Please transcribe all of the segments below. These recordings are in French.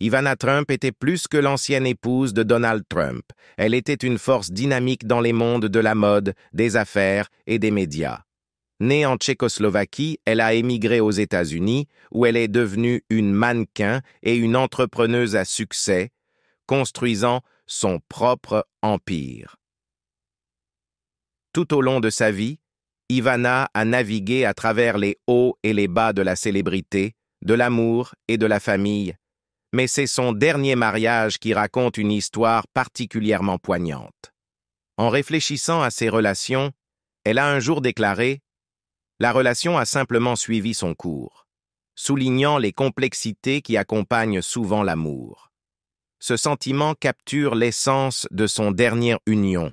Ivana Trump était plus que l'ancienne épouse de Donald Trump. Elle était une force dynamique dans les mondes de la mode, des affaires et des médias. Née en Tchécoslovaquie, elle a émigré aux États-Unis, où elle est devenue une mannequin et une entrepreneuse à succès, construisant son propre empire. Tout au long de sa vie, Ivana a navigué à travers les hauts et les bas de la célébrité, de l'amour et de la famille, mais c'est son dernier mariage qui raconte une histoire particulièrement poignante. En réfléchissant à ses relations, elle a un jour déclaré « La relation a simplement suivi son cours », soulignant les complexités qui accompagnent souvent l'amour. Ce sentiment capture l'essence de son dernière union,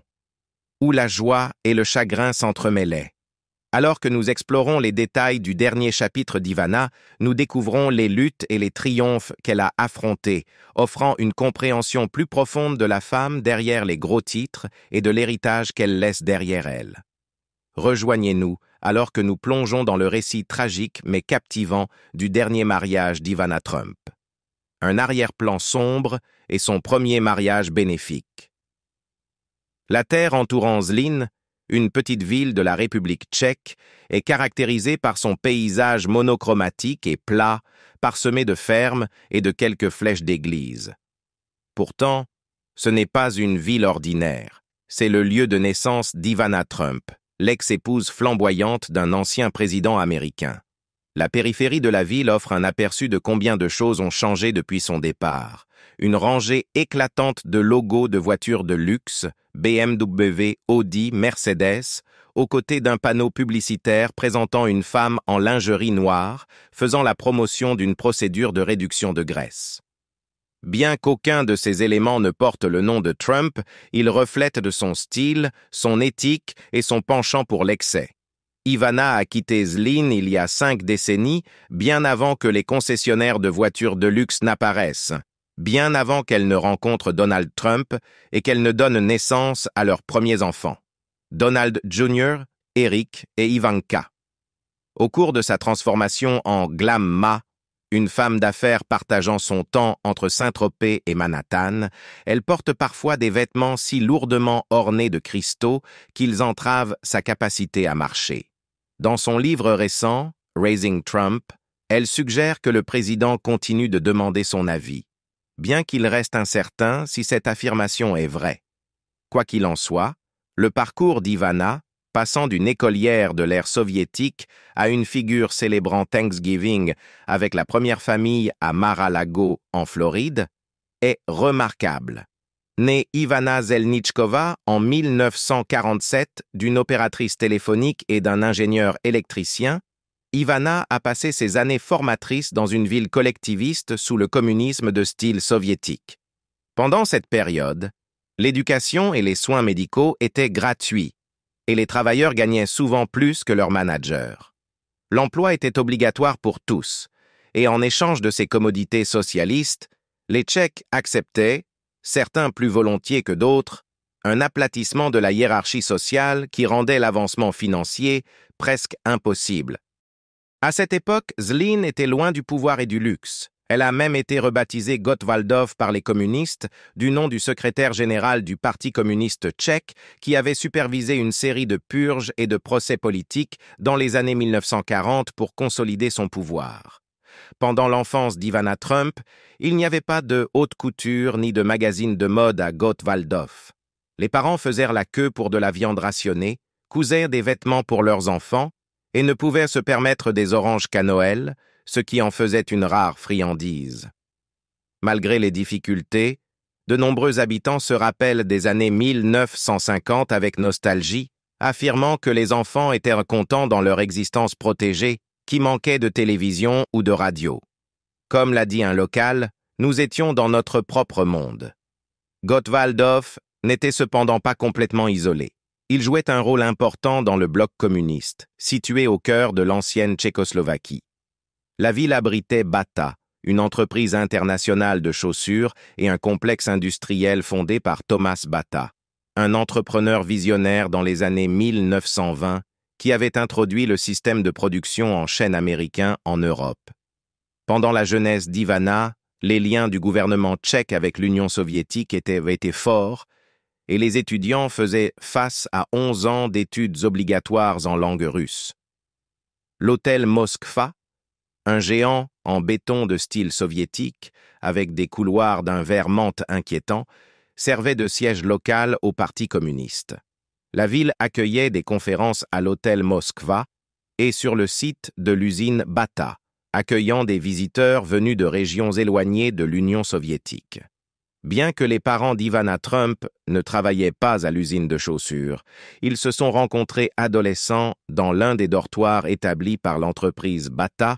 où la joie et le chagrin s'entremêlaient. Alors que nous explorons les détails du dernier chapitre d'Ivana, nous découvrons les luttes et les triomphes qu'elle a affrontés, offrant une compréhension plus profonde de la femme derrière les gros titres et de l'héritage qu'elle laisse derrière elle. Rejoignez-nous alors que nous plongeons dans le récit tragique mais captivant du dernier mariage d'Ivana Trump. Un arrière-plan sombre et son premier mariage bénéfique. La terre entourant Zlín, une petite ville de la République tchèque, est caractérisée par son paysage monochromatique et plat, parsemé de fermes et de quelques flèches d'église. Pourtant, ce n'est pas une ville ordinaire, c'est le lieu de naissance d'Ivana Trump, l'ex-épouse flamboyante d'un ancien président américain. La périphérie de la ville offre un aperçu de combien de choses ont changé depuis son départ. Une rangée éclatante de logos de voitures de luxe, BMW, Audi, Mercedes, aux côtés d'un panneau publicitaire présentant une femme en lingerie noire, faisant la promotion d'une procédure de réduction de graisse. Bien qu'aucun de ces éléments ne porte le nom de Trump, ils reflètent de son style, son éthique et son penchant pour l'excès. Ivana a quitté Zlín il y a 5 décennies, bien avant que les concessionnaires de voitures de luxe n'apparaissent, bien avant qu'elle ne rencontre Donald Trump et qu'elle ne donne naissance à leurs premiers enfants, Donald Jr., Eric et Ivanka. Au cours de sa transformation en glam ma, une femme d'affaires partageant son temps entre Saint-Tropez et Manhattan, elle porte parfois des vêtements si lourdement ornés de cristaux qu'ils entravent sa capacité à marcher. Dans son livre récent, Raising Trump, elle suggère que le président continue de demander son avis, bien qu'il reste incertain si cette affirmation est vraie. Quoi qu'il en soit, le parcours d'Ivana, passant d'une écolière de l'ère soviétique à une figure célébrant Thanksgiving avec la première famille à Mar-a-Lago, en Floride, est remarquable. Née Ivana Zelničková en 1947 d'une opératrice téléphonique et d'un ingénieur électricien, Ivana a passé ses années formatrices dans une ville collectiviste sous le communisme de style soviétique. Pendant cette période, l'éducation et les soins médicaux étaient gratuits, et les travailleurs gagnaient souvent plus que leurs managers. L'emploi était obligatoire pour tous, et en échange de ces commodités socialistes, les Tchèques acceptaient, certains plus volontiers que d'autres, un aplatissement de la hiérarchie sociale qui rendait l'avancement financier presque impossible. À cette époque, Zlín était loin du pouvoir et du luxe. Elle a même été rebaptisée Gotwaldov par les communistes, du nom du secrétaire général du Parti communiste tchèque, qui avait supervisé une série de purges et de procès politiques dans les années 1940 pour consolider son pouvoir. Pendant l'enfance d'Ivana Trump, il n'y avait pas de haute couture ni de magazine de mode à Gotwaldov. Les parents faisèrent la queue pour de la viande rationnée, cousaient des vêtements pour leurs enfants et ne pouvaient se permettre des oranges qu'à Noël, ce qui en faisait une rare friandise. Malgré les difficultés, de nombreux habitants se rappellent des années 1950 avec nostalgie, affirmant que les enfants étaient contents dans leur existence protégée, qui manquait de télévision ou de radio. Comme l'a dit un local, nous étions dans notre propre monde. Gotwaldov n'était cependant pas complètement isolé. Il jouait un rôle important dans le bloc communiste, situé au cœur de l'ancienne Tchécoslovaquie. La ville abritait Bata, une entreprise internationale de chaussures et un complexe industriel fondé par Thomas Bata, un entrepreneur visionnaire dans les années 1920 qui avait introduit le système de production en chaîne américain en Europe. Pendant la jeunesse d'Ivana, Les liens du gouvernement tchèque avec l'Union soviétique étaient forts, et les étudiants faisaient face à 11 ans d'études obligatoires en langue russe. L'hôtel Moskva, un géant en béton de style soviétique, avec des couloirs d'un vert menthe inquiétant, servait de siège local au Parti communiste. La ville accueillait des conférences à l'hôtel Moskva et sur le site de l'usine Bata, accueillant des visiteurs venus de régions éloignées de l'Union soviétique. Bien que les parents d'Ivana Trump ne travaillaient pas à l'usine de chaussures, ils se sont rencontrés adolescents dans l'un des dortoirs établis par l'entreprise Bata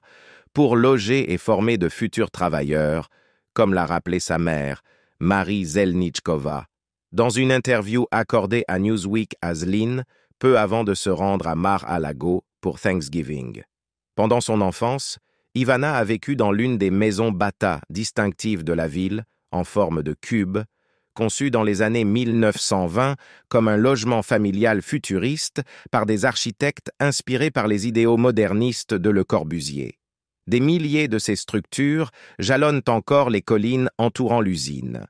pour loger et former de futurs travailleurs, comme l'a rappelé sa mère, Marie Zelnichkova, dans une interview accordée à Newsweek à Zlín, peu avant de se rendre à Mar-a-Lago pour Thanksgiving. Pendant son enfance, Ivana a vécu dans l'une des maisons Bata distinctives de la ville, en forme de cube, conçue dans les années 1920 comme un logement familial futuriste par des architectes inspirés par les idéaux modernistes de Le Corbusier. Des milliers de ces structures jalonnent encore les collines entourant l'usine.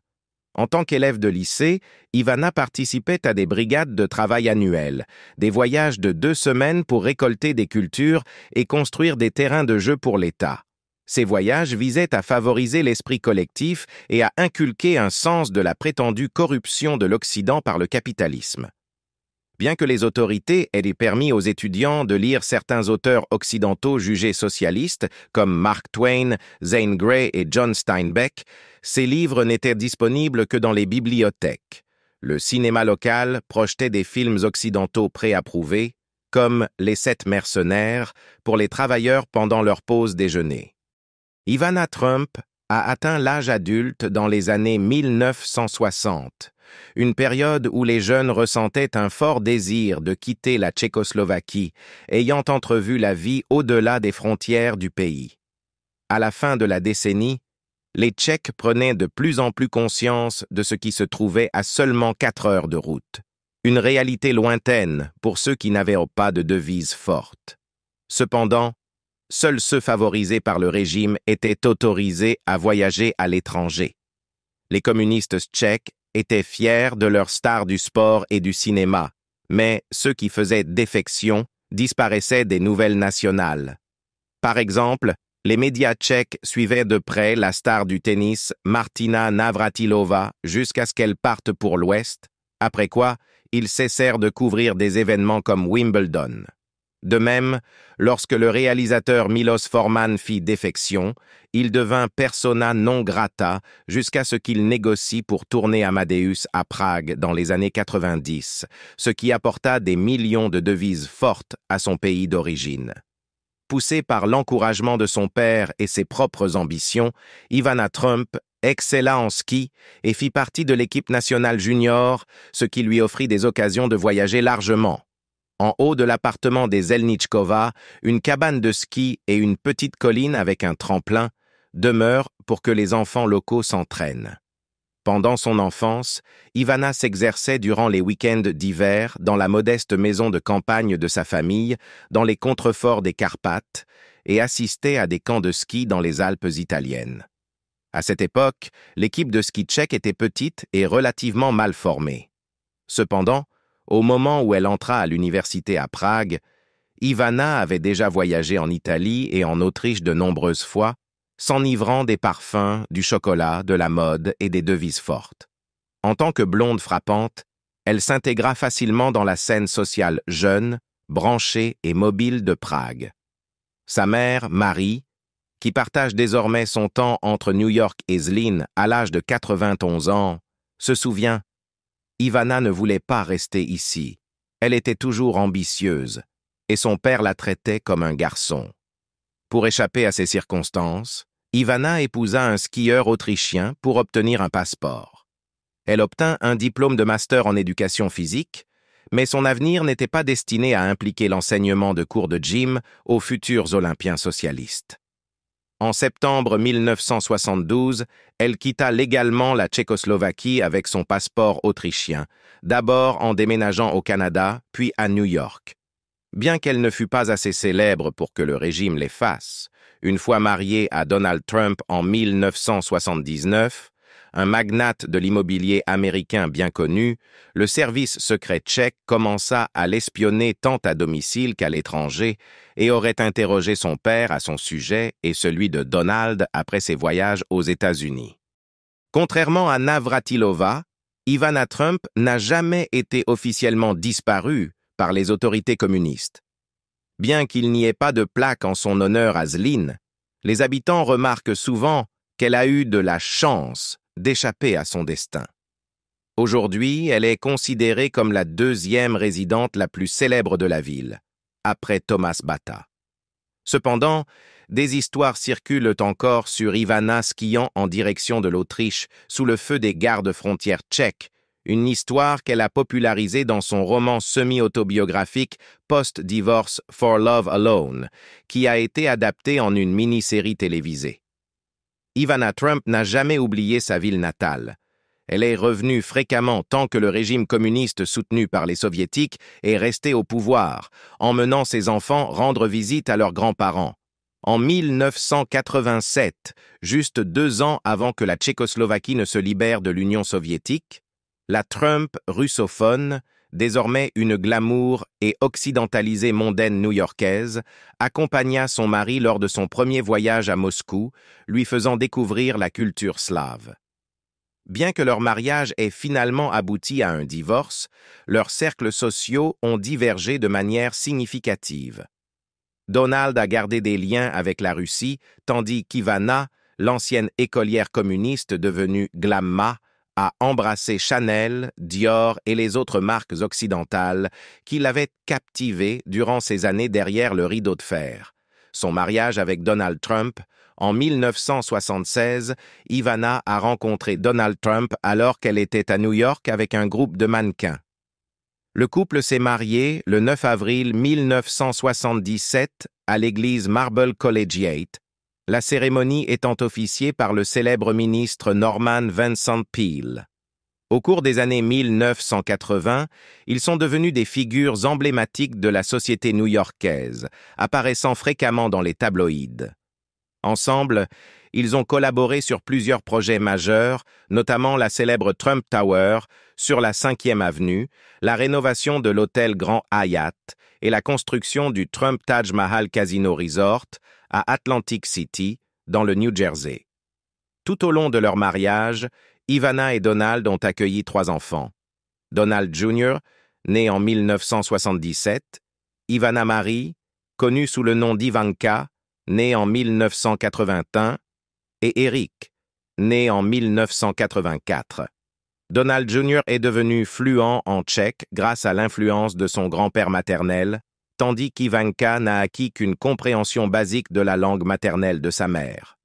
En tant qu'élève de lycée, Ivana participait à des brigades de travail annuelles, des voyages de 2 semaines pour récolter des cultures et construire des terrains de jeu pour l'État. Ces voyages visaient à favoriser l'esprit collectif et à inculquer un sens de la prétendue corruption de l'Occident par le capitalisme. Bien que les autorités aient permis aux étudiants de lire certains auteurs occidentaux jugés socialistes, comme Mark Twain, Zane Grey et John Steinbeck, ces livres n'étaient disponibles que dans les bibliothèques. Le cinéma local projetait des films occidentaux préapprouvés, comme Les 7 mercenaires, pour les travailleurs pendant leur pause déjeuner. Ivana Trump a atteint l'âge adulte dans les années 1960, une période où les jeunes ressentaient un fort désir de quitter la Tchécoslovaquie, ayant entrevu la vie au-delà des frontières du pays. À la fin de la décennie, les Tchèques prenaient de plus en plus conscience de ce qui se trouvait à seulement 4 heures de route, une réalité lointaine pour ceux qui n'avaient pas de devise forte. Cependant, seuls ceux favorisés par le régime étaient autorisés à voyager à l'étranger. Les communistes tchèques étaient fiers de leurs stars du sport et du cinéma, mais ceux qui faisaient défection disparaissaient des nouvelles nationales. Par exemple, les médias tchèques suivaient de près la star du tennis Martina Navratilova jusqu'à ce qu'elle parte pour l'Ouest, après quoi ils cessèrent de couvrir des événements comme Wimbledon. De même, lorsque le réalisateur Milos Forman fit défection, il devint persona non grata jusqu'à ce qu'il négocie pour tourner Amadeus à Prague dans les années 90, ce qui apporta des millions de devises fortes à son pays d'origine. Poussé par l'encouragement de son père et ses propres ambitions, Ivana Trump excella en ski et fit partie de l'équipe nationale junior, ce qui lui offrit des occasions de voyager largement. En haut de l'appartement des Zelnichkova, une cabane de ski et une petite colline avec un tremplin demeurent pour que les enfants locaux s'entraînent. Pendant son enfance, Ivana s'exerçait durant les week-ends d'hiver dans la modeste maison de campagne de sa famille, dans les contreforts des Carpates, et assistait à des camps de ski dans les Alpes italiennes. À cette époque, l'équipe de ski tchèque était petite et relativement mal formée. Cependant, au moment où elle entra à l'université à Prague, Ivana avait déjà voyagé en Italie et en Autriche de nombreuses fois, s'enivrant des parfums, du chocolat, de la mode et des devises fortes. En tant que blonde frappante, elle s'intégra facilement dans la scène sociale jeune, branchée et mobile de Prague. Sa mère, Marie, qui partage désormais son temps entre New York et Zlín à l'âge de 91 ans, se souvient: Ivana ne voulait pas rester ici. Elle était toujours ambitieuse, et son père la traitait comme un garçon. Pour échapper à ces circonstances, Ivana épousa un skieur autrichien pour obtenir un passeport. Elle obtint un diplôme de master en éducation physique, mais son avenir n'était pas destiné à impliquer l'enseignement de cours de gym aux futurs Olympiens socialistes. En septembre 1972, elle quitta légalement la Tchécoslovaquie avec son passeport autrichien, d'abord en déménageant au Canada, puis à New York. Bien qu'elle ne fût pas assez célèbre pour que le régime l'efface, une fois marié à Donald Trump en 1979, un magnate de l'immobilier américain bien connu, le service secret tchèque commença à l'espionner tant à domicile qu'à l'étranger et aurait interrogé son père à son sujet et celui de Donald après ses voyages aux États-Unis. Contrairement à Navratilova, Ivana Trump n'a jamais été officiellement disparue par les autorités communistes. Bien qu'il n'y ait pas de plaque en son honneur à Zlín, les habitants remarquent souvent qu'elle a eu de la chance d'échapper à son destin. Aujourd'hui, elle est considérée comme la deuxième résidente la plus célèbre de la ville, après Thomas Bata. Cependant, des histoires circulent encore sur Ivana skiant en direction de l'Autriche sous le feu des gardes-frontières tchèques, une histoire qu'elle a popularisée dans son roman semi-autobiographique Post-Divorce for Love Alone, qui a été adapté en une mini-série télévisée. Ivana Trump n'a jamais oublié sa ville natale. Elle est revenue fréquemment tant que le régime communiste soutenu par les soviétiques est resté au pouvoir, emmenant ses enfants rendre visite à leurs grands-parents. En 1987, juste 2 ans avant que la Tchécoslovaquie ne se libère de l'Union soviétique, la Trump russophone, désormais une glamour et occidentalisée mondaine new-yorkaise, accompagna son mari lors de son premier voyage à Moscou, lui faisant découvrir la culture slave. Bien que leur mariage ait finalement abouti à un divorce, leurs cercles sociaux ont divergé de manière significative. Donald a gardé des liens avec la Russie, tandis qu'Ivana, l'ancienne écolière communiste devenue Glamma, a embrassé Chanel, Dior et les autres marques occidentales qui l'avaient captivée durant ses années derrière le rideau de fer. Son mariage avec Donald Trump, en 1976, Ivana a rencontré Donald Trump alors qu'elle était à New York avec un groupe de mannequins. Le couple s'est marié le 9 avril 1977 à l'église Marble Collegiate, la cérémonie étant officiée par le célèbre ministre Norman Vincent Peale. Au cours des années 1980, ils sont devenus des figures emblématiques de la société new-yorkaise, apparaissant fréquemment dans les tabloïds. Ensemble, ils ont collaboré sur plusieurs projets majeurs, notamment la célèbre Trump Tower sur la 5e avenue, la rénovation de l'hôtel Grand Hyatt et la construction du Trump Taj Mahal Casino Resort à Atlantic City, dans le New Jersey. Tout au long de leur mariage, Ivana et Donald ont accueilli 3 enfants. Donald Jr., né en 1977, Ivana Marie, connue sous le nom d'Ivanka, né en 1981, et Eric, né en 1984. Donald Jr. est devenu fluent en tchèque grâce à l'influence de son grand-père maternel, tandis qu'Ivanka n'a acquis qu'une compréhension basique de la langue maternelle de sa mère.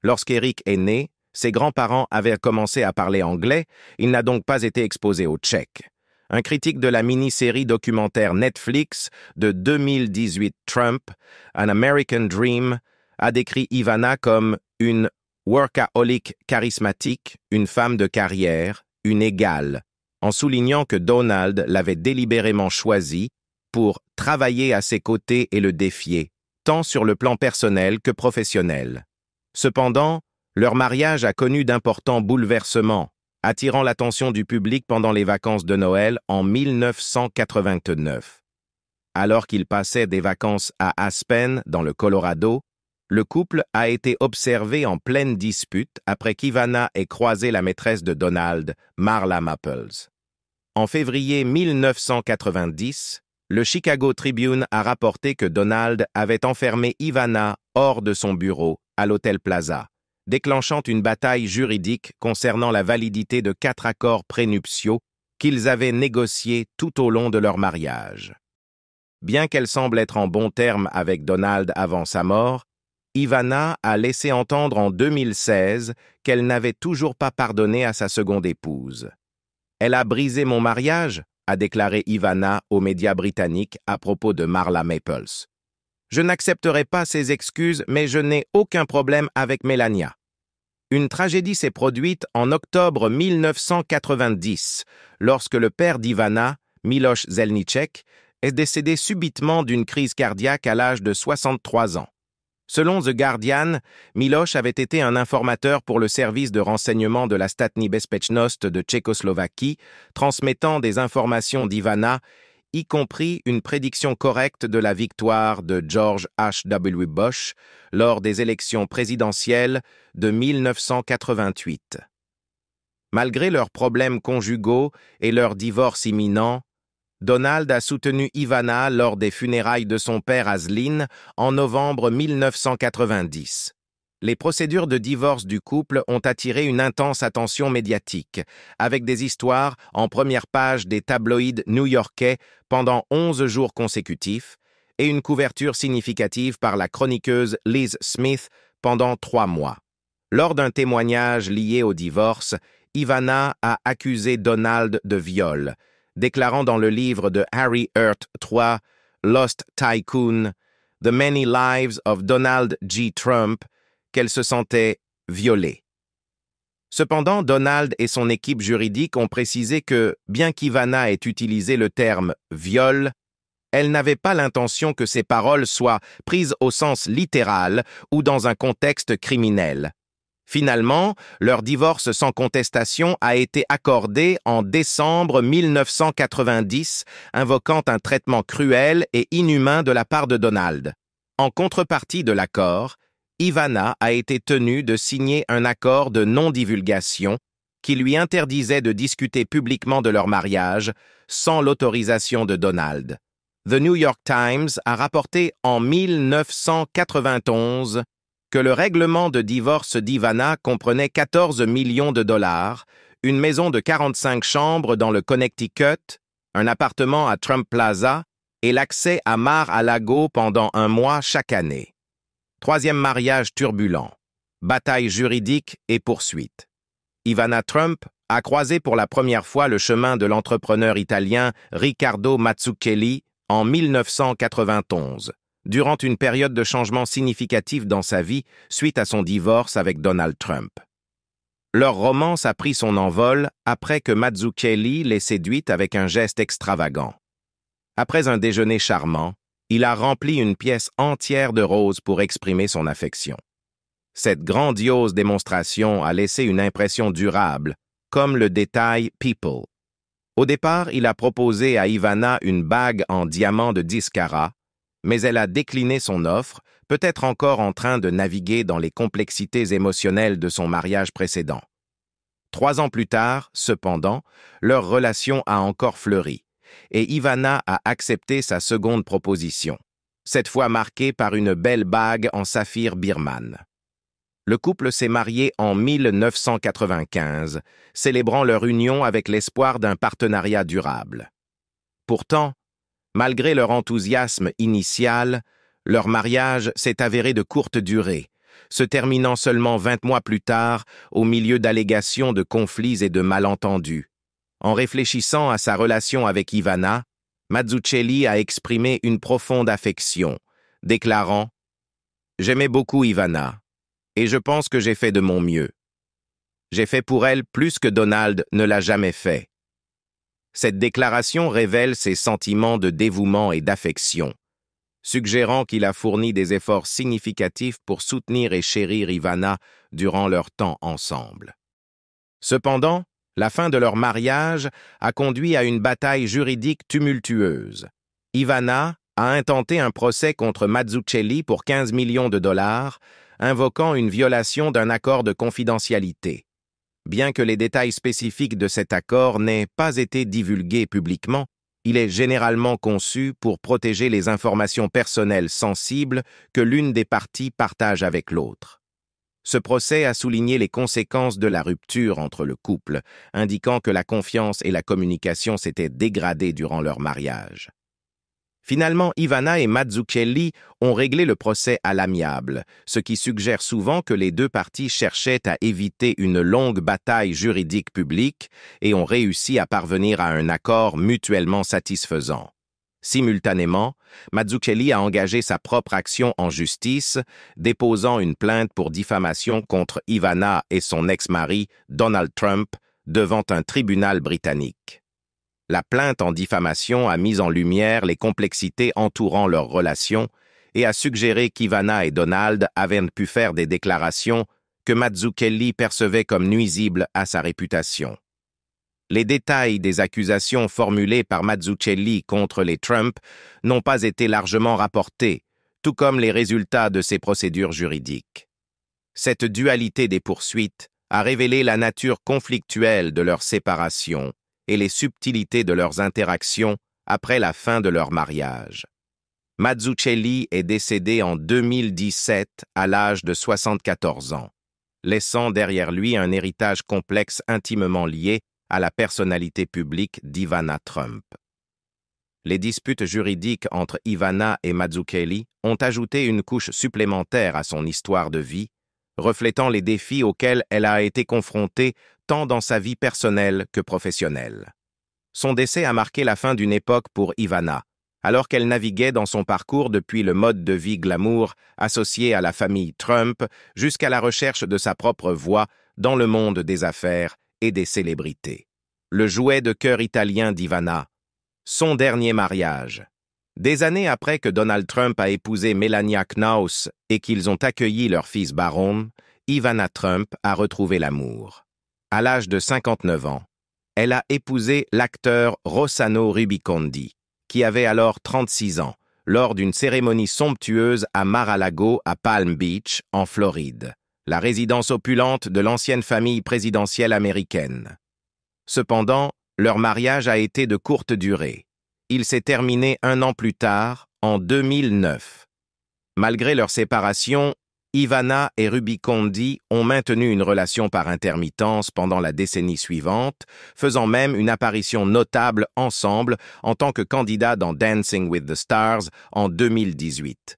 Lorsqu'Eric est né, ses grands-parents avaient commencé à parler anglais, il n'a donc pas été exposé au tchèque. Un critique de la mini-série documentaire Netflix de 2018 Trump, An American Dream, a décrit Ivana comme une workaholic charismatique, une femme de carrière, une égale, en soulignant que Donald l'avait délibérément choisie pour travailler à ses côtés et le défier, tant sur le plan personnel que professionnel. Cependant, leur mariage a connu d'importants bouleversements, attirant l'attention du public pendant les vacances de Noël en 1989. Alors qu'ils passaient des vacances à Aspen, dans le Colorado, le couple a été observé en pleine dispute après qu'Ivana ait croisé la maîtresse de Donald, Marla Maples. En février 1990, le Chicago Tribune a rapporté que Donald avait enfermé Ivana hors de son bureau, à l'Hôtel Plaza, déclenchant une bataille juridique concernant la validité de 4 accords prénuptiaux qu'ils avaient négociés tout au long de leur mariage. Bien qu'elle semble être en bons termes avec Donald avant sa mort, Ivana a laissé entendre en 2016 qu'elle n'avait toujours pas pardonné à sa seconde épouse. « Elle a brisé mon mariage », a déclaré Ivana aux médias britanniques à propos de Marla Maples. « Je n'accepterai pas ses excuses, mais je n'ai aucun problème avec Melania. » Une tragédie s'est produite en octobre 1990, lorsque le père d'Ivana, Miloš Zelníček, est décédé subitement d'une crise cardiaque à l'âge de 63 ans. Selon The Guardian, Miloš avait été un informateur pour le service de renseignement de la Státní bezpečnost de Tchécoslovaquie, transmettant des informations d'Ivana, y compris une prédiction correcte de la victoire de George H.W. Bush lors des élections présidentielles de 1988. Malgré leurs problèmes conjugaux et leur divorce imminent, Donald a soutenu Ivana lors des funérailles de son père à Zlín en novembre 1990. Les procédures de divorce du couple ont attiré une intense attention médiatique, avec des histoires en première page des tabloïds new-yorkais pendant 11 jours consécutifs et une couverture significative par la chroniqueuse Liz Smith pendant 3 mois. Lors d'un témoignage lié au divorce, Ivana a accusé Donald de viol, déclarant dans le livre de Harry Hurt III, Lost Tycoon, The Many Lives of Donald J. Trump, qu'elle se sentait violée. Cependant, Donald et son équipe juridique ont précisé que, bien qu'Ivana ait utilisé le terme « viol », elle n'avait pas l'intention que ses paroles soient prises au sens littéral ou dans un contexte criminel. Finalement, leur divorce sans contestation a été accordé en décembre 1990, invoquant un traitement cruel et inhumain de la part de Donald. En contrepartie de l'accord, Ivana a été tenue de signer un accord de non-divulgation qui lui interdisait de discuter publiquement de leur mariage sans l'autorisation de Donald. The New York Times a rapporté en 1991 que le règlement de divorce d'Ivana comprenait 14 millions de dollars, une maison de 45 chambres dans le Connecticut, un appartement à Trump Plaza et l'accès à Mar-a-Lago pendant 1 mois chaque année. 3e mariage turbulent, bataille juridique et poursuite. Ivana Trump a croisé pour la première fois le chemin de l'entrepreneur italien Riccardo Mazzucchelli en 1991. Durant une période de changement significatif dans sa vie suite à son divorce avec Donald Trump. Leur romance a pris son envol après que Mazzucchelli l'ait séduite avec un geste extravagant. Après un déjeuner charmant, il a rempli une pièce entière de roses pour exprimer son affection. Cette grandiose démonstration a laissé une impression durable, comme le détaille People. Au départ, il a proposé à Ivana une bague en diamant de 10 carats, mais elle a décliné son offre, peut-être encore en train de naviguer dans les complexités émotionnelles de son mariage précédent. 3 ans plus tard, cependant, leur relation a encore fleuri, et Ivana a accepté sa seconde proposition, cette fois marquée par une belle bague en saphir birmane. Le couple s'est marié en 1995, célébrant leur union avec l'espoir d'un partenariat durable. Pourtant, malgré leur enthousiasme initial, leur mariage s'est avéré de courte durée, se terminant seulement 20 mois plus tard au milieu d'allégations de conflits et de malentendus. En réfléchissant à sa relation avec Ivana, Mazzucchelli a exprimé une profonde affection, déclarant « J'aimais beaucoup Ivana, et je pense que j'ai fait de mon mieux. J'ai fait pour elle plus que Donald ne l'a jamais fait. » Cette déclaration révèle ses sentiments de dévouement et d'affection, suggérant qu'il a fourni des efforts significatifs pour soutenir et chérir Ivana durant leur temps ensemble. Cependant, la fin de leur mariage a conduit à une bataille juridique tumultueuse. Ivana a intenté un procès contre Mazzucchelli pour 15 millions de dollars, invoquant une violation d'un accord de confidentialité. Bien que les détails spécifiques de cet accord n'aient pas été divulgués publiquement, il est généralement conçu pour protéger les informations personnelles sensibles que l'une des parties partage avec l'autre. Ce procès a souligné les conséquences de la rupture entre le couple, indiquant que la confiance et la communication s'étaient dégradées durant leur mariage. Finalement, Ivana et Mazzucchelli ont réglé le procès à l'amiable, ce qui suggère souvent que les deux parties cherchaient à éviter une longue bataille juridique publique et ont réussi à parvenir à un accord mutuellement satisfaisant. Simultanément, Mazzucchelli a engagé sa propre action en justice, déposant une plainte pour diffamation contre Ivana et son ex-mari, Donald Trump, devant un tribunal britannique. La plainte en diffamation a mis en lumière les complexités entourant leur relation et a suggéré qu'Ivana et Donald avaient pu faire des déclarations que Mazzucchelli percevait comme nuisibles à sa réputation. Les détails des accusations formulées par Mazzucchelli contre les Trump n'ont pas été largement rapportés, tout comme les résultats de ces procédures juridiques. Cette dualité des poursuites a révélé la nature conflictuelle de leur séparation et les subtilités de leurs interactions après la fin de leur mariage. Mazzucchelli est décédé en 2017 à l'âge de 74 ans, laissant derrière lui un héritage complexe intimement lié à la personnalité publique d'Ivana Trump. Les disputes juridiques entre Ivana et Mazzucchelli ont ajouté une couche supplémentaire à son histoire de vie, reflétant les défis auxquels elle a été confrontée tant dans sa vie personnelle que professionnelle. Son décès a marqué la fin d'une époque pour Ivana, alors qu'elle naviguait dans son parcours depuis le mode de vie glamour associé à la famille Trump jusqu'à la recherche de sa propre voie dans le monde des affaires et des célébrités. Le jouet de cœur italien d'Ivana, son dernier mariage. Des années après que Donald Trump a épousé Melania Knauss et qu'ils ont accueilli leur fils Baron, Ivana Trump a retrouvé l'amour. À l'âge de 59 ans, elle a épousé l'acteur Rossano Rubicondi, qui avait alors 36 ans, lors d'une cérémonie somptueuse à Mar-a-Lago à Palm Beach, en Floride, la résidence opulente de l'ancienne famille présidentielle américaine. Cependant, leur mariage a été de courte durée. Il s'est terminé 1 an plus tard, en 2009. Malgré leur séparation, Ivana et Rubicondi ont maintenu une relation par intermittence pendant la décennie suivante, faisant même une apparition notable ensemble en tant que candidats dans Dancing with the Stars en 2018.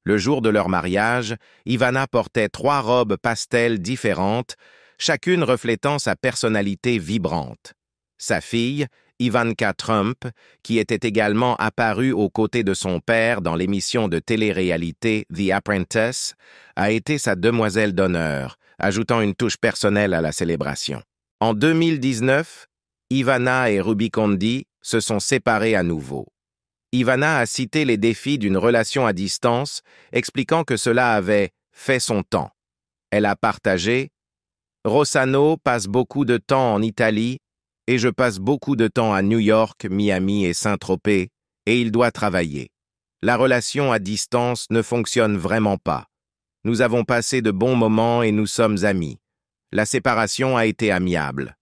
Le jour de leur mariage, Ivana portait 3 robes pastel différentes, chacune reflétant sa personnalité vibrante. Sa fille, Ivanka Trump, qui était également apparue aux côtés de son père dans l'émission de télé-réalité The Apprentice, a été sa demoiselle d'honneur, ajoutant une touche personnelle à la célébration. En 2019, Ivana et Rubicondi se sont séparés à nouveau. Ivana a cité les défis d'une relation à distance, expliquant que cela avait fait son temps. Elle a partagé « Rossano passe beaucoup de temps en Italie et je passe beaucoup de temps à New York, Miami et Saint-Tropez, et il doit travailler. La relation à distance ne fonctionne vraiment pas. Nous avons passé de bons moments et nous sommes amis. La séparation a été amiable. »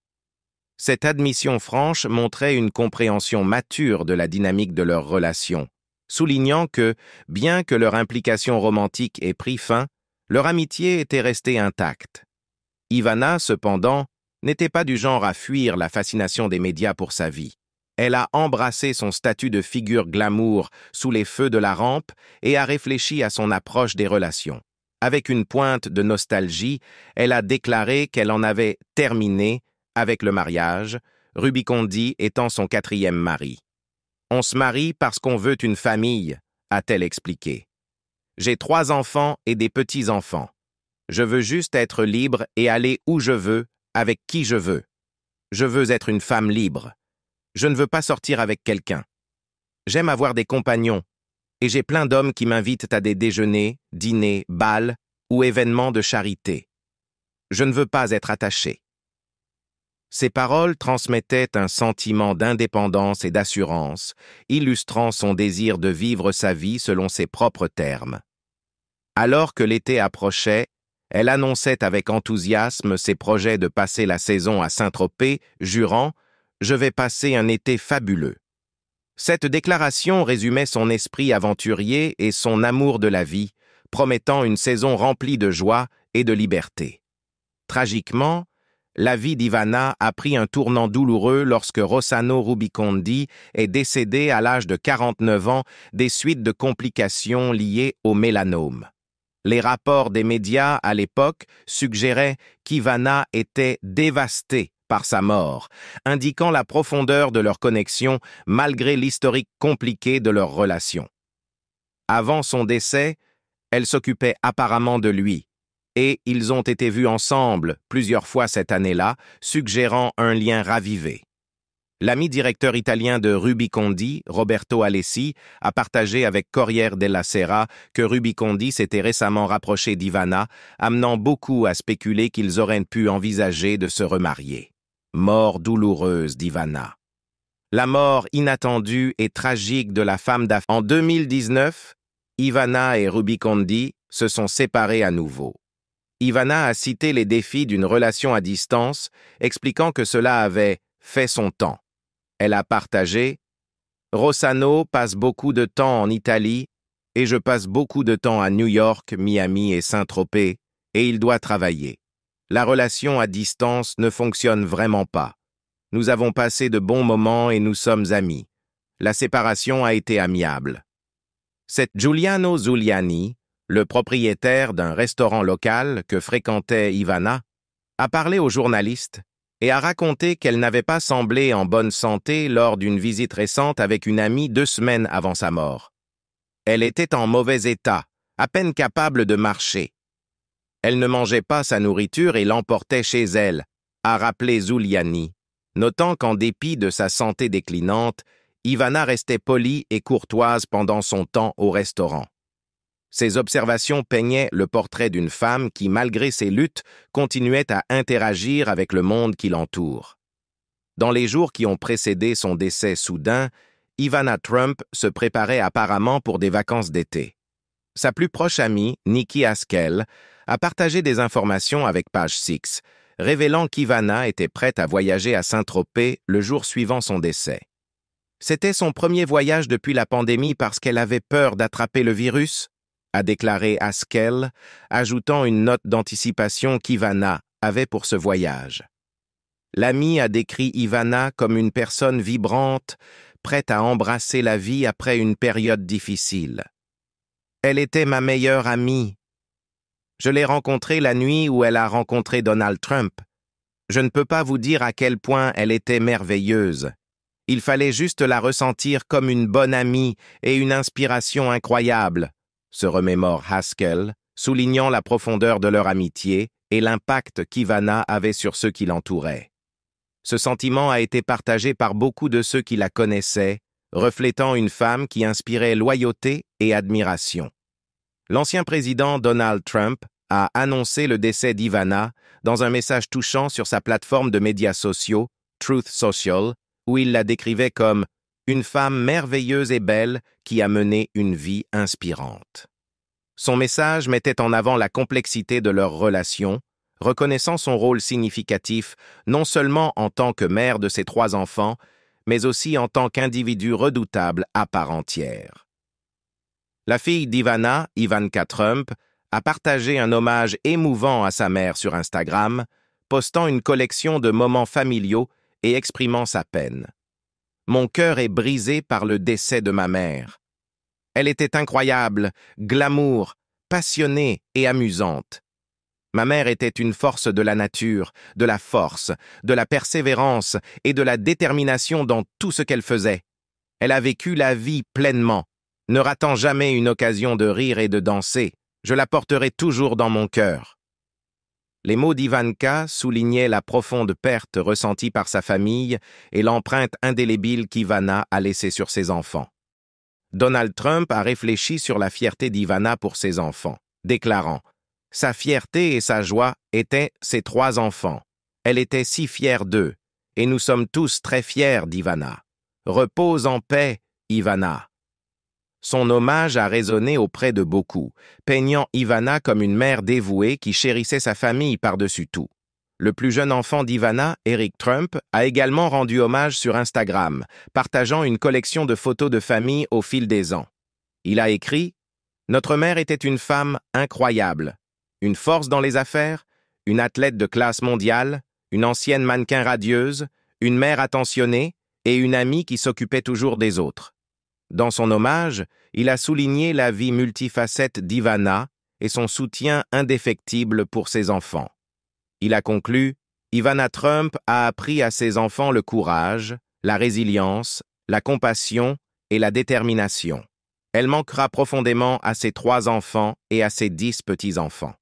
Cette admission franche montrait une compréhension mature de la dynamique de leur relation, soulignant que, bien que leur implication romantique ait pris fin, leur amitié était restée intacte. Ivana, cependant, n'était pas du genre à fuir la fascination des médias pour sa vie. Elle a embrassé son statut de figure glamour sous les feux de la rampe et a réfléchi à son approche des relations. Avec une pointe de nostalgie, elle a déclaré qu'elle en avait terminé avec le mariage, Rubicondi étant son 4e mari. « On se marie parce qu'on veut une famille », a-t-elle expliqué. « J'ai 3 enfants et des petits-enfants. Je veux juste être libre et aller où je veux, avec qui je veux. Je veux être une femme libre. Je ne veux pas sortir avec quelqu'un. J'aime avoir des compagnons, et j'ai plein d'hommes qui m'invitent à des déjeuners, dîners, bals ou événements de charité. Je ne veux pas être attaché. » Ces paroles transmettaient un sentiment d'indépendance et d'assurance, illustrant son désir de vivre sa vie selon ses propres termes. Alors que l'été approchait, elle annonçait avec enthousiasme ses projets de passer la saison à Saint-Tropez, jurant « Je vais passer un été fabuleux ». Cette déclaration résumait son esprit aventurier et son amour de la vie, promettant une saison remplie de joie et de liberté. Tragiquement, la vie d'Ivana a pris un tournant douloureux lorsque Rossano Rubicondi est décédé à l'âge de 49 ans des suites de complications liées au mélanome. Les rapports des médias à l'époque suggéraient qu'Ivana était dévastée par sa mort, indiquant la profondeur de leur connexion malgré l'historique compliqué de leur relation. Avant son décès, elle s'occupait apparemment de lui, et ils ont été vus ensemble plusieurs fois cette année-là, suggérant un lien ravivé. L'ami directeur italien de Rubicondi, Roberto Alessi, a partagé avec Corriere della Sera que Rubicondi s'était récemment rapproché d'Ivana, amenant beaucoup à spéculer qu'ils auraient pu envisager de se remarier. Mort douloureuse d'Ivana. La mort inattendue et tragique de la femme d'affaires. En 2019, Ivana et Rubicondi se sont séparés à nouveau. Ivana a cité les défis d'une relation à distance, expliquant que cela avait fait son temps. Elle a partagé « Rossano passe beaucoup de temps en Italie et je passe beaucoup de temps à New York, Miami et Saint-Tropez et il doit travailler. La relation à distance ne fonctionne vraiment pas. Nous avons passé de bons moments et nous sommes amis. La séparation a été amiable. » C'est Giuliano Zuliani, le propriétaire d'un restaurant local que fréquentait Ivana, a parlé aux journalistes et a raconté qu'elle n'avait pas semblé en bonne santé lors d'une visite récente avec une amie 2 semaines avant sa mort. Elle était en mauvais état, à peine capable de marcher. Elle ne mangeait pas sa nourriture et l'emportait chez elle, a rappelé Zuliani, notant qu'en dépit de sa santé déclinante, Ivana restait polie et courtoise pendant son temps au restaurant. Ces observations peignaient le portrait d'une femme qui, malgré ses luttes, continuait à interagir avec le monde qui l'entoure. Dans les jours qui ont précédé son décès soudain, Ivana Trump se préparait apparemment pour des vacances d'été. Sa plus proche amie, Nikki Haskell, a partagé des informations avec Page Six, révélant qu'Ivana était prête à voyager à Saint-Tropez le jour suivant son décès. C'était son premier voyage depuis la pandémie parce qu'elle avait peur d'attraper le virus, a déclaré Haskell, ajoutant une note d'anticipation qu'Ivana avait pour ce voyage. L'amie a décrit Ivana comme une personne vibrante, prête à embrasser la vie après une période difficile. Elle était ma meilleure amie. Je l'ai rencontrée la nuit où elle a rencontré Donald Trump. Je ne peux pas vous dire à quel point elle était merveilleuse. Il fallait juste la ressentir comme une bonne amie et une inspiration incroyable, se remémore Haskell, soulignant la profondeur de leur amitié et l'impact qu'Ivana avait sur ceux qui l'entouraient. Ce sentiment a été partagé par beaucoup de ceux qui la connaissaient, reflétant une femme qui inspirait loyauté et admiration. L'ancien président Donald Trump a annoncé le décès d'Ivana dans un message touchant sur sa plateforme de médias sociaux, Truth Social, où il la décrivait comme une femme merveilleuse et belle qui a mené une vie inspirante. Son message mettait en avant la complexité de leur relation, reconnaissant son rôle significatif non seulement en tant que mère de ses 3 enfants, mais aussi en tant qu'individu redoutable à part entière. La fille d'Ivana, Ivanka Trump, a partagé un hommage émouvant à sa mère sur Instagram, postant une collection de moments familiaux et exprimant sa peine. « Mon cœur est brisé par le décès de ma mère. Elle était incroyable, glamour, passionnée et amusante. Ma mère était une force de la nature, de la force, de la persévérance et de la détermination dans tout ce qu'elle faisait. Elle a vécu la vie pleinement, ne ratant jamais une occasion de rire et de danser. Je la porterai toujours dans mon cœur. » Les mots d'Ivanka soulignaient la profonde perte ressentie par sa famille et l'empreinte indélébile qu'Ivana a laissée sur ses enfants. Donald Trump a réfléchi sur la fierté d'Ivana pour ses enfants, déclarant « Sa fierté et sa joie étaient ses 3 enfants. Elle était si fière d'eux, et nous sommes tous très fiers d'Ivana. Repose en paix, Ivana. » Son hommage a résonné auprès de beaucoup, peignant Ivana comme une mère dévouée qui chérissait sa famille par-dessus tout. Le plus jeune enfant d'Ivana, Eric Trump, a également rendu hommage sur Instagram, partageant une collection de photos de famille au fil des ans. Il a écrit « Notre mère était une femme incroyable, une force dans les affaires, une athlète de classe mondiale, une ancienne mannequin radieuse, une mère attentionnée et une amie qui s'occupait toujours des autres. » Dans son hommage, il a souligné la vie multifacette d'Ivana et son soutien indéfectible pour ses enfants. Il a conclu « Ivana Trump a appris à ses enfants le courage, la résilience, la compassion et la détermination. Elle manquera profondément à ses 3 enfants et à ses 10 petits-enfants. »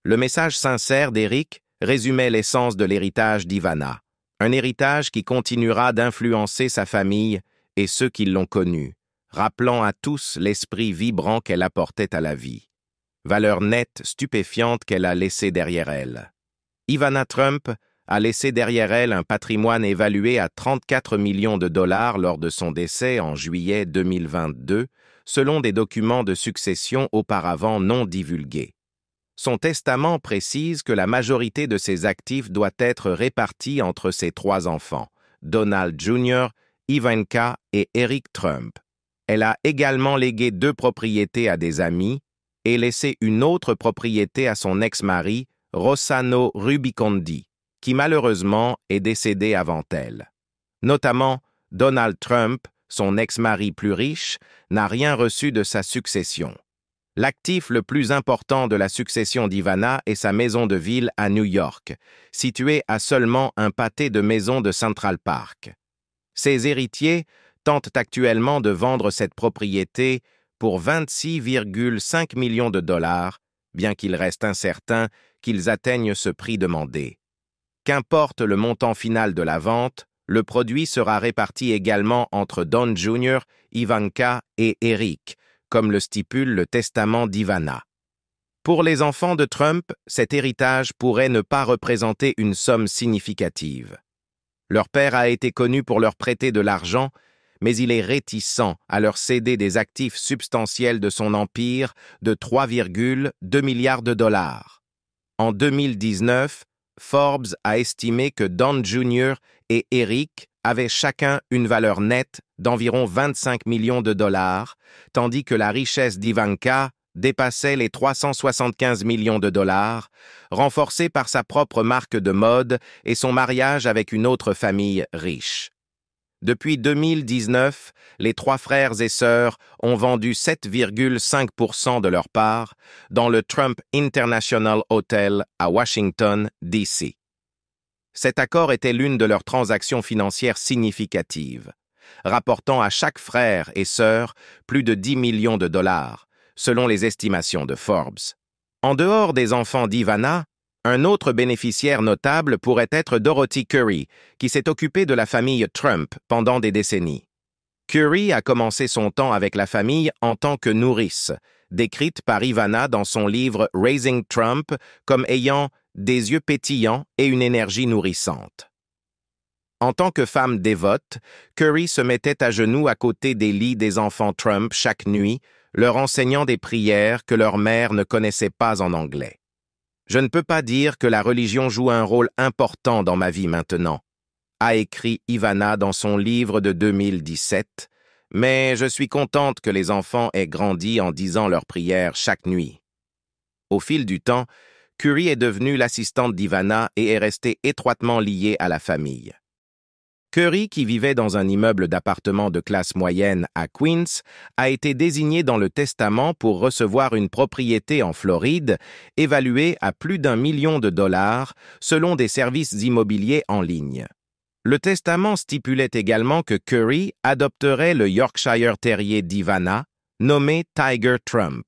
Le message sincère d'Eric résumait l'essence de l'héritage d'Ivana. Un héritage qui continuera d'influencer sa famille et ceux qui l'ont connue, rappelant à tous l'esprit vibrant qu'elle apportait à la vie. Valeur nette, stupéfiante qu'elle a laissée derrière elle. Ivana Trump a laissé derrière elle un patrimoine évalué à 34 millions de dollars lors de son décès en juillet 2022, selon des documents de succession auparavant non divulgués. Son testament précise que la majorité de ses actifs doit être répartie entre ses 3 enfants, Donald Jr., Ivanka et Eric Trump. Elle a également légué 2 propriétés à des amis et laissé une autre propriété à son ex-mari, Rossano Rubicondi, qui malheureusement est décédé avant elle. Notamment, Donald Trump, son ex-mari plus riche, n'a rien reçu de sa succession. L'actif le plus important de la succession d'Ivana est sa maison de ville à New York, située à seulement un pâté de maisons de Central Park. Ses héritiers tentent actuellement de vendre cette propriété pour 26,5 millions de dollars, bien qu'il reste incertain qu'ils atteignent ce prix demandé. Qu'importe le montant final de la vente, le produit sera réparti également entre Don Jr., Ivanka et Eric, comme le stipule le testament d'Ivana. Pour les enfants de Trump, cet héritage pourrait ne pas représenter une somme significative. Leur père a été connu pour leur prêter de l'argent, mais il est réticent à leur céder des actifs substantiels de son empire de 3,2 milliards de dollars. En 2019, Forbes a estimé que Don Jr. et Eric avaient chacun une valeur nette d'environ 25 millions de dollars, tandis que la richesse d'Ivanka dépassait les 375 millions de dollars, renforcée par sa propre marque de mode et son mariage avec une autre famille riche. Depuis 2019, les 3 frères et sœurs ont vendu 7,5% de leur part dans le Trump International Hotel à Washington, D.C. Cet accord était l'une de leurs transactions financières significatives, rapportant à chaque frère et sœur plus de 10 millions de dollars, selon les estimations de Forbes. En dehors des enfants d'Ivana, un autre bénéficiaire notable pourrait être Dorothy Curry, qui s'est occupée de la famille Trump pendant des décennies. Curry a commencé son temps avec la famille en tant que nourrice, décrite par Ivana dans son livre Raising Trump comme ayant des yeux pétillants et une énergie nourrissante. En tant que femme dévote, Curry se mettait à genoux à côté des lits des enfants Trump chaque nuit, leur enseignant des prières que leur mère ne connaissait pas en anglais. « Je ne peux pas dire que la religion joue un rôle important dans ma vie maintenant », a écrit Ivana dans son livre de 2017, mais je suis contente que les enfants aient grandi en disant leurs prières chaque nuit. Au fil du temps, Curry est devenue l'assistante d'Ivana et est restée étroitement liée à la famille. Curry, qui vivait dans un immeuble d'appartements de classe moyenne à Queens, a été désigné dans le testament pour recevoir une propriété en Floride évaluée à plus d'1 million de dollars selon des services immobiliers en ligne. Le testament stipulait également que Curry adopterait le Yorkshire Terrier d'Ivana, nommé Tiger Trump.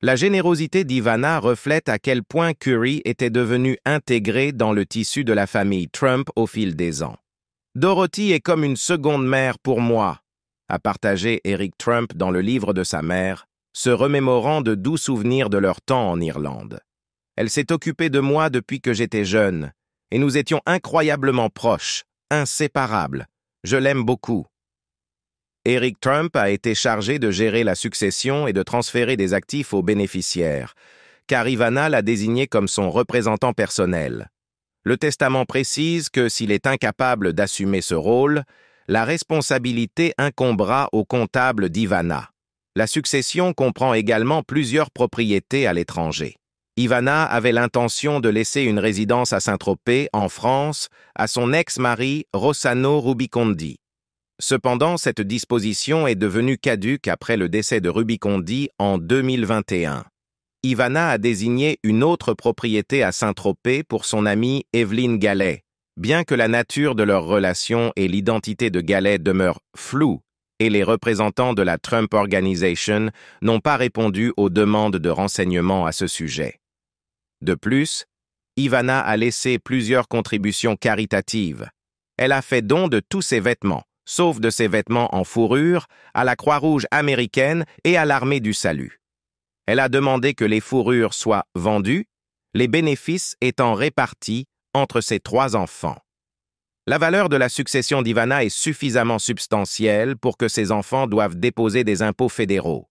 La générosité d'Ivana reflète à quel point Curry était devenu intégré dans le tissu de la famille Trump au fil des ans. « Dorothy est comme une seconde mère pour moi », a partagé Eric Trump dans le livre de sa mère, se remémorant de doux souvenirs de leur temps en Irlande. « Elle s'est occupée de moi depuis que j'étais jeune, et nous étions incroyablement proches, inséparables. Je l'aime beaucoup. » Eric Trump a été chargé de gérer la succession et de transférer des actifs aux bénéficiaires, car Ivana l'a désigné comme son représentant personnel. Le testament précise que s'il est incapable d'assumer ce rôle, la responsabilité incombera au comptable d'Ivana. La succession comprend également plusieurs propriétés à l'étranger. Ivana avait l'intention de laisser une résidence à Saint-Tropez, en France, à son ex-mari Rossano Rubicondi. Cependant, cette disposition est devenue caduque après le décès de Rubicondi en 2021. Ivana a désigné une autre propriété à Saint-Tropez pour son amie Evelyne Gallet, bien que la nature de leur relation et l'identité de Gallet demeurent floues, et les représentants de la Trump Organization n'ont pas répondu aux demandes de renseignements à ce sujet. De plus, Ivana a laissé plusieurs contributions caritatives. elle a fait don de tous ses vêtements, sauf de ses vêtements en fourrure, à la Croix-Rouge américaine et à l'Armée du Salut. Elle a demandé que les fourrures soient vendues, les bénéfices étant répartis entre ses 3 enfants. La valeur de la succession d'Ivana est suffisamment substantielle pour que ses enfants doivent déposer des impôts fédéraux.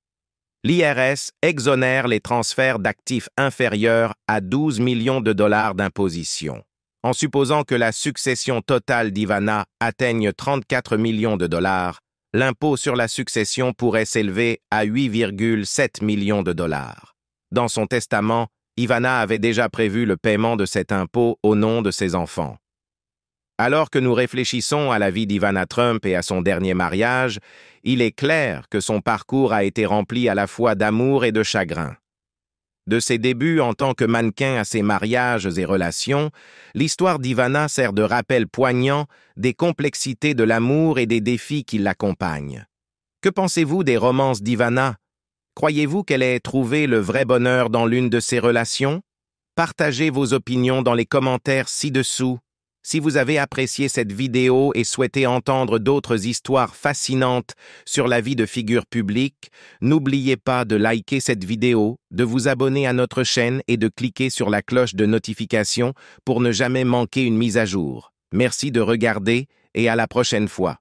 L'IRS exonère les transferts d'actifs inférieurs à 12 millions de dollars d'imposition. En supposant que la succession totale d'Ivana atteigne 34 millions de dollars, l'impôt sur la succession pourrait s'élever à 8,7 millions de dollars. Dans son testament, Ivana avait déjà prévu le paiement de cet impôt au nom de ses enfants. Alors que nous réfléchissons à la vie d'Ivana Trump et à son dernier mariage, il est clair que son parcours a été rempli à la fois d'amour et de chagrin. De ses débuts en tant que mannequin à ses mariages et relations, l'histoire d'Ivana sert de rappel poignant des complexités de l'amour et des défis qui l'accompagnent. Que pensez-vous des romances d'Ivana? Croyez-vous qu'elle ait trouvé le vrai bonheur dans l'une de ses relations? Partagez vos opinions dans les commentaires ci-dessous. Si vous avez apprécié cette vidéo et souhaitez entendre d'autres histoires fascinantes sur la vie de figures publiques, n'oubliez pas de liker cette vidéo, de vous abonner à notre chaîne et de cliquer sur la cloche de notification pour ne jamais manquer une mise à jour. Merci de regarder et à la prochaine fois.